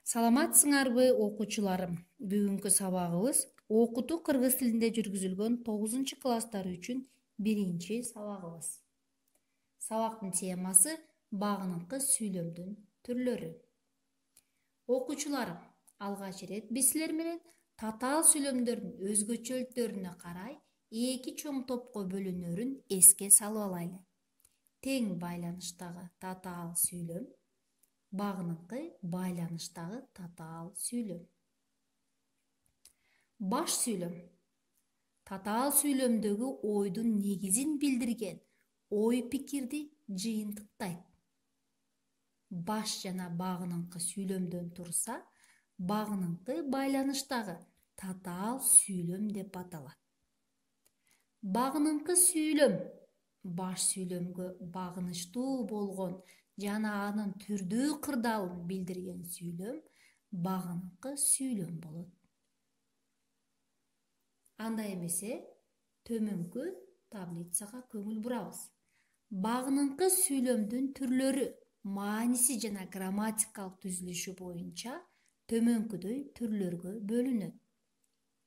Саламатсыңарбы окуучуларым? Бүгүнкү сабагыбыз окутуу кыргыз тилинде жүргүзүлгөн 9-класстар үчүн биринчи сабагыбыз. Сабактын темасы багыныңкы сүйлөмдүн түрлөрү. Окуучуларым, алгач ирет биз силер менен татаал сүйлөмдөрдүн өзгөчөлүктөрүнө карай эки чоң топко бөлүнөрүн эске салып алайлы. Тең байланыштагы татаал сүйлөм, багыныңкы байланыштагы татаал сүйлөм. Баш сүйлөм татаал сүйлөмдөгү ойдун негизин билдирген ой-пикирди жыйынтыктайт. Баш жана багыныңкы сүйлөмдөн турса, багыныңкы байланыштагы татаал сүйлөм деп аталат. Багыныңкы сүйлөм баш сүйлөмгө багынычтуу болгон жана анын түрдүү кырдаалын билдирген сүйлөм багыныңкы сүйлөм болот. Андай эмесе, төмөнкү таблицага көңүл бурабыз. Багыныңкы сүйлөмдүн түрлөрү, мааниси жана грамматикалык түзүлүшү боюнча төмөнкүдөй түрлөргө бөлүнөт.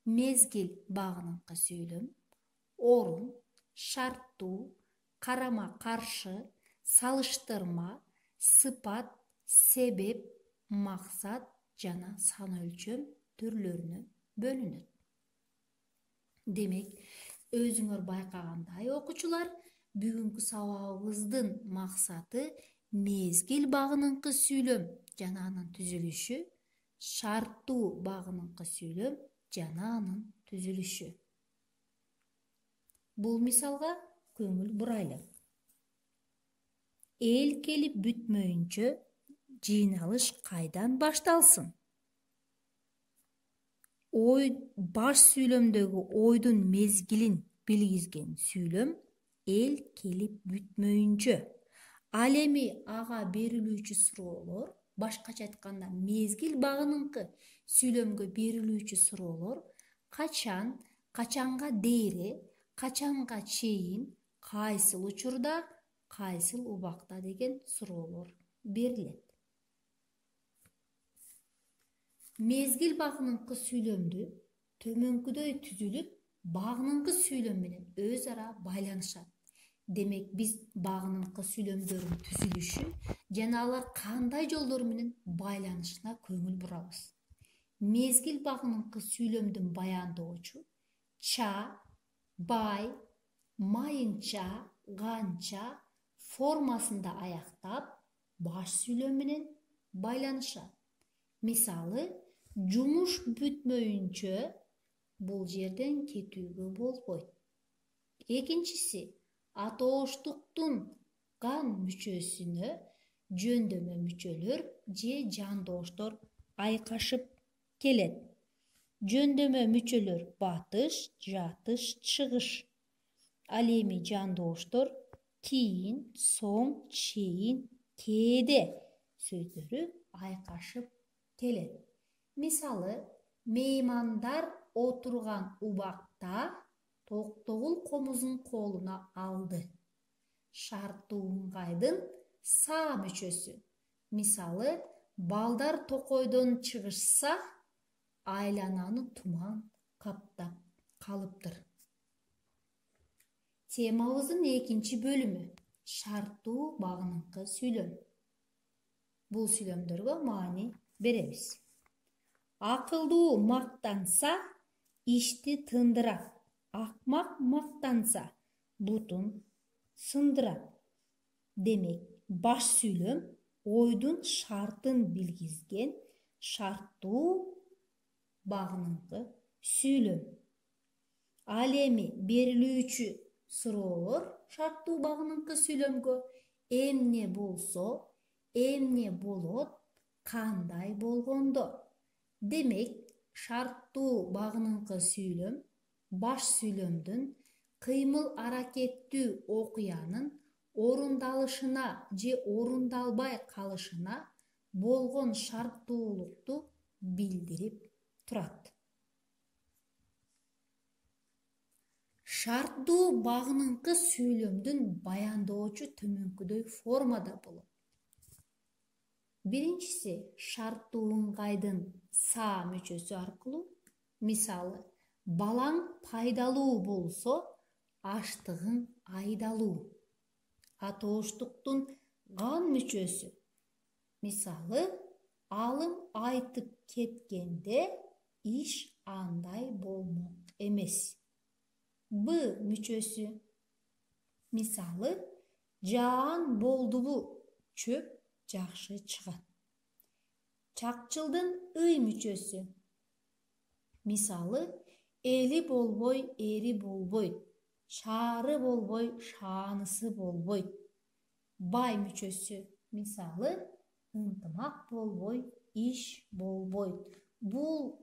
Мезгил багыныңкы сүйлөм, орун, шарттуу, карама-каршы, салыштырма, сыпат, себеп, максат жана сан өлчөм түрлөрүнө бөлүнөт. Демек, өзүңөр байкагандай окуучулар, бүгүнкү сабагыбыздын максаты мезгил багыныңкы сүйлөм жана анын түзүлүшү, шарттуу багыныңкы сүйлөм жана анын түзүлүшү. Бул мисалга көңүл бурайлы. Эл келип бүтмөйүнчө жыйналыш кайдан башталсын? Баш сүйлөмдөгү ойдун мезгилин билгизген сүйлөм эл келип бүтмөйүнчө. Ал эми ага берилүүчү суроолор, башкача айтканда мезгил багыныңкы сүйлөмгө берилүүчү суроолор качан, качанга дейре, качанга чейин, кайсыл учурда, кайсыл убакта деген суроолор берилет. Мезгил багыныңкы сүйлөмдү төмөнкүдөй түзүлүп, багыныңкы сүйлөм менен өз ара байланышат. Демек, биз багыныңкы сүйлөмдөрдүн түзүлүшү жана алар кандай жолдор менен байланышына көңүл бурабыз. Мезгил багыныңкы сүйлөмдүн баяндоочу ча, бай, майынча, канча формасында аяктап, баш сүйлөм менен байланышат. Мисалы, жумуш бүтмөйүнчө бул жерден кетүүгө болбойт. Экинчиси, атооштуктун кан мүчөсүнө жөндөмө мүчөлөр же жандооштор айкашып келет. Жөндөмө мүчөлөр батыш, жатыш, чыгыш. Ал эми жандооштор кийин, соң, чейин, кээде сөздөрү айкашып келет. Мисалы, меймандар отурган убакта Токтогул комузун колуна алды. Шарттуу ыңгайдын са мүчөсү. Мисалы, балдар токойдон чыгышса, айлананы туман каптап калыптыр. Темабыздын экинчи бөлүмү шарттуу багыныңкы сүйлөм. Бул сүйлөмдөргө маани беребиз. Акылдуу мактанса, ишти тындырат. Акмак мактанса, бутун сындырат. Демек, баш сүйлөм ойдун шартын билгизген шарттуу багыныңкы сүйлөм. Ал эми берилүүчү суроолор шарттуу багыныңкы сүйлөмгө эмне болсо, эмне болот, кандай болгондо. Демек, шарттуу багыныңкы сүйлөм баш сүйлөмдүн кыймыл-аракеттүү окуянын орундалышына же орундалбай калышына болгон шарттуулукту билдирип турат. Шарттуу багыныңкы сүйлөмдүн баяндоочу төмөнкүдөй формада болот. Биринчиси шарттуу ыңгайдын саа мүчөсү аркылуу. Мисалы, балаң пайдалуу болсо, аштыгың айдалуу. Атооштуктун кан мүчөсү. Мисалы, алым айтып кеткенде иш андай болмок эмес. Б мүчөсү. Мисалы, жаан болдубу, чөп жакшы чыгат. Чакчылдын ый мүчөсү. Мисалы, эли болбой, эри болбойт. Шаары болбой, шаанысы болбойт. Бай мүчөсү. Мисалы, ынтымак болбой, иш болбойт. Бул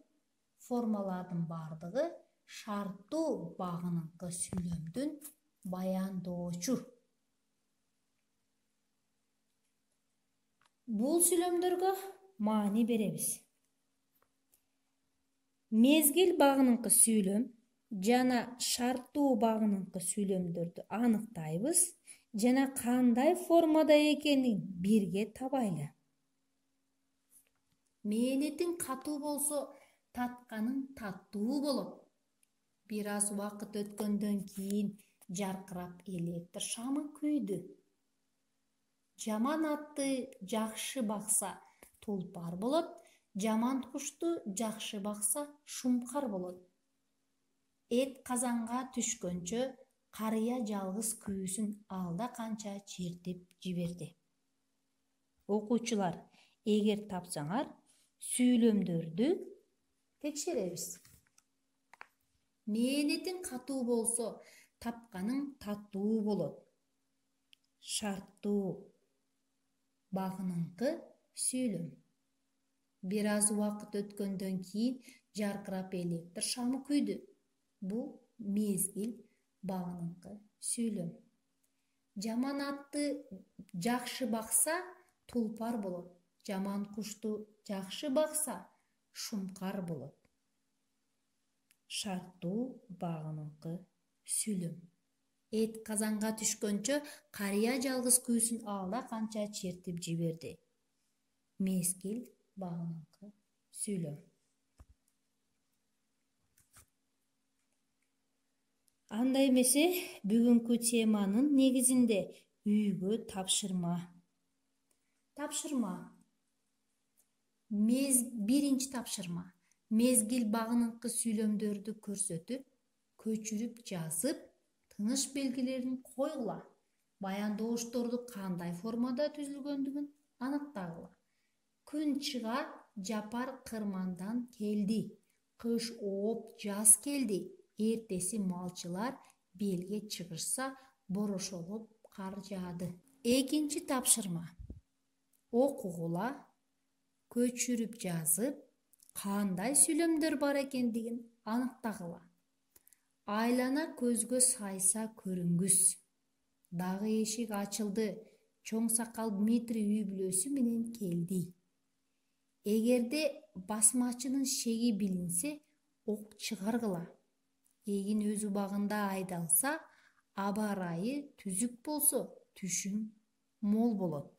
формалардын бардыгы шарттуу багыныңкы сүйлөмдүн баяндоочу. Бул сүйлөмдөргө маани беребиз. Мезгил багыныңкы сүйлөм жана шарттуу багыныңкы сүйлөмдөрдү аныктайбыз жана кандай формада экенин бирге табайлы. Мээнетиң катуу болсо, татканың таттуу болот. Бир аз убакыт өткөндөн кийин жаркырап электр шамы күйдү. Жаман атты жакшы бакса, тулпар болот. Жаман кушту жакшы бакса, шумкар болот. Эт казанга түшкөнчө, карыя жалгыз күүсүн алда канча чертип жиберди. Окуучулар, эгер тапсаңар, сүйлөмдөрдү текшеребиз. Мээнетиң катуу болсо, тапканың таттуу болот. Шарттуу багыныңкы сүйлөм. Бир аз убакыт өткөндөн кийин жаркырап электр шамы күйдү. Бул мезгил багыныңкы сүйлөм. Жаман атты жакшы бакса, тулпар болот. Жаман кушту жакшы бакса, шумкар болот. Шарттуу багыныңкы сүйлөм. Эт казанга түшкөнчө, карыя жалгыз күүсүн алда канча чертип жиберди. Мезгил багыныңкы сүйлөм. Андай эмесе, бүгүнкү теманын негизинде үйгө тапшырма. Тапшырма. Биринчи тапшырма. Мезгил багыныңкы сүйлөмдөрдү көрсөтүп, көчүрүп жазып, тыныш белгилерин койгула. Баяндоошторду кандай формада түзүлгөндүгүн аныктагыла. Күн чыга, жапар кырмандан келди. Кыш ооп, жаз келди. Эртеси малчылар белге чыгышса, борошолоп кар жаады. Экинчи тапшырма. Окугула, көчүрүп жазып, кандай сүйлөмдөр бар экендигин аныктагыла. Айлана көзгө сайса көрүнгүс. Дагы эшик ачылды. Чоң сакал Дмитрий үй бүлөсү менен келди. Эгерде басмачынын шеги билинсе, ок чыгаргыла. Эгин өз убагында айдалса, аба ырайы түзүк болсо, түшүм мол болот.